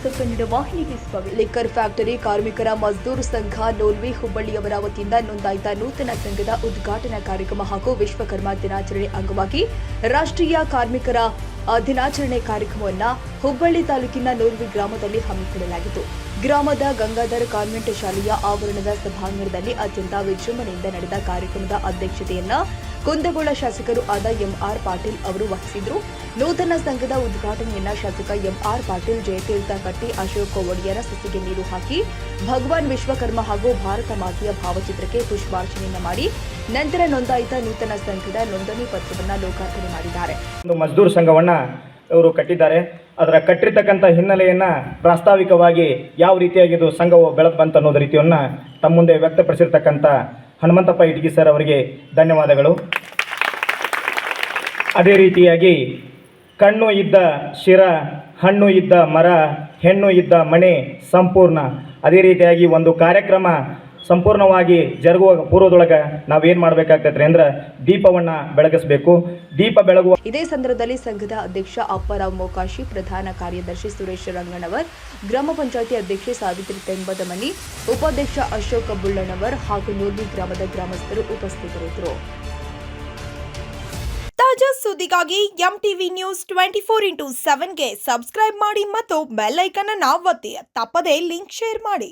News Kannada ವಾಹಿನಿಗೆ ಸ್ವಾಗತ. Liquor factory ಕಾರ್ಮಿಕರ ಮಜ್ದೂರ್ ಸಂಘ ನೋಲ್ವಿ ಹುಬ್ಬಳ್ಳಿಯವರ ವತಿಯಿಂದ ನೋಂದಾಯಿತ ನೂತನ ಸಂಘದ ಉದ್ಘಾಟನಾ ಕಾರ್ಯಕ್ರಮ ಹಾಗೂ ವಿಶ್ವಕರ್ಮ ದಿನಾಚರಣೆ ಅಂಗವಾಗಿ ರಾಷ್ಟ್ರೀಯ ಕಾರ್ಮಿಕರ ದಿನಾಚರಣೆ ಕಾರ್ಯಕ್ರಮವನ್ನು ಹುಬ್ಬಳ್ಳಿ ತಾಲೂಕಿನ ನೋಲ್ವಿ ಗ್ರಾಮದಲ್ಲಿ ಹಮ್ಮಿಕೊಳ್ಳಲಾಗಿತ್ತು. ಗ್ರಾಮದ ಗಂಗಾಧರ್ ಕಾನ್ವೆಂಟ್ ಶಾಲೆಯ ಆವರಣದ ಸಭಾಂಗಣದಲ್ಲಿ ಅತ್ಯಂತ ವಿಜೃಂಭಣೆಯಿಂದ ನಡೆದ ಕಾರ್ಯಕ್ರಮದ ಅಧ್ಯಕ್ಷತೆಯನ್ನ ಕುಂದಗೋಳ ಶಾಸಕರು ಆದ ಎಂಆರ್ ಪಾಟೀಲ್ ಅವರು ವಹಿಸಿದ್ರು. ನೂತನ ಸಂಘದ ಉದ್ಘಾಟನೆಯನ್ನ ಶಾಸಕ ಎಂಆರ್ ಪಾಟೀಲ್, ಜಯತೀರ್ಥ ಕಟ್ಟಿ, ಅಶೋಕ್ ಒಡೆಯರ ಸಸಿಗೆ ನೀರು ಹಾಕಿ ಭಗವಾನ್ ವಿಶ್ವಕರ್ಮ ಹಾಗೂ ಭಾರತ ಮಾತೆಯ ಭಾವಚಿತ್ರಕ್ಕೆ ಪುಷ್ಪಾರ್ಚನೆಯನ್ನ ಮಾಡಿ ನಂತರ ನೋಂದಾಯಿತ ನೂತನ ಸಂಘದ ನೋಂದಣಿ ಪತ್ರವನ್ನು ಲೋಕಾರ್ಪಣೆ ಮಾಡಿದ್ದಾರೆ. ಒಂದು ಮಜ್ದೂರ್ ಸಂಘವನ್ನ ಇವರು ಕಟ್ಟಿದ್ದಾರೆ. ಅದರ ಕಟ್ಟಿರ್ತಕ್ಕಂಥ ಹಿನ್ನೆಲೆಯನ್ನ ಪ್ರಾಸ್ತಾವಿಕವಾಗಿ ಯಾವ ರೀತಿಯಾಗಿ ಇದು ಸಂಘವು ಬೆಳೆದು ಬಂತ ಅನ್ನೋದ ರೀತಿಯನ್ನ ತಮ್ಮ ಮುಂದೆ ವ್ಯಕ್ತಪಡಿಸಿರ್ತಕ್ಕಂಥ ಹನುಮಂತಪ್ಪ ಇಟಗಿ ಸರ್ ಅವರಿಗೆ ಧನ್ಯವಾದಗಳು. ಅದೇ ರೀತಿಯಾಗಿ ಕಣ್ಣು ಇದ್ದ ಶಿರ, ಹಣ್ಣು ಇದ್ದ ಮರ, ಹೆಣ್ಣು ಇದ್ದ ಮನೆ ಸಂಪೂರ್ಣ. ಅದೇ ರೀತಿಯಾಗಿ ಒಂದು ಕಾರ್ಯಕ್ರಮ ಸಂಪೂರ್ಣವಾಗಿ ಜರುಗುವ ಪೂರ್ವದೊಳಗೆ ನಾವೇನು ಮಾಡಬೇಕಾಗ್ತೈತ್ರಿ ಅಂದ್ರೆ ದೀಪವನ್ನು ಬೆಳಗಿಸಬೇಕು. ದೀಪ ಬೆಳಗುವ ಇದೇ ಸಂದರ್ಭದಲ್ಲಿ ಸಂಘದ ಅಧ್ಯಕ್ಷ ಅಪ್ಪರಾವ್ ಮೋಕಾಶಿ, ಪ್ರಧಾನ ಕಾರ್ಯದರ್ಶಿ ಸುರೇಶ್ ರಂಗಣ್ಣವರ್, ಗ್ರಾಮ ಪಂಚಾಯಿತಿ ಅಧ್ಯಕ್ಷೆ ಸಾವಿತ್ರಿ ತೆಂಬದಮನಿ, ಉಪಾಧ್ಯಕ್ಷ ಅಶೋಕ್ ಬುಳ್ಳಣ್ಣವರ್ ಹಾಗೂ ನೋಲ್ವಿ ಗ್ರಾಮದ ಗ್ರಾಮಸ್ಥರು ಉಪಸ್ಥಿತರಿದ್ದರು. ತಾಜಾ ಸುದ್ದಿಗಾಗಿ ಎಂಟಿವಿ ನ್ಯೂಸ್ 24x7ಗೆ ಸಬ್ಸ್ಕ್ರೈಬ್ ಮಾಡಿ ಮತ್ತು ಬೆಲ್ ಐಕಾನ್ ಅನ್ನು ಒತ್ತಿ. ತಪ್ಪದೇ ಲಿಂಕ್ ಶೇರ್ ಮಾಡಿ.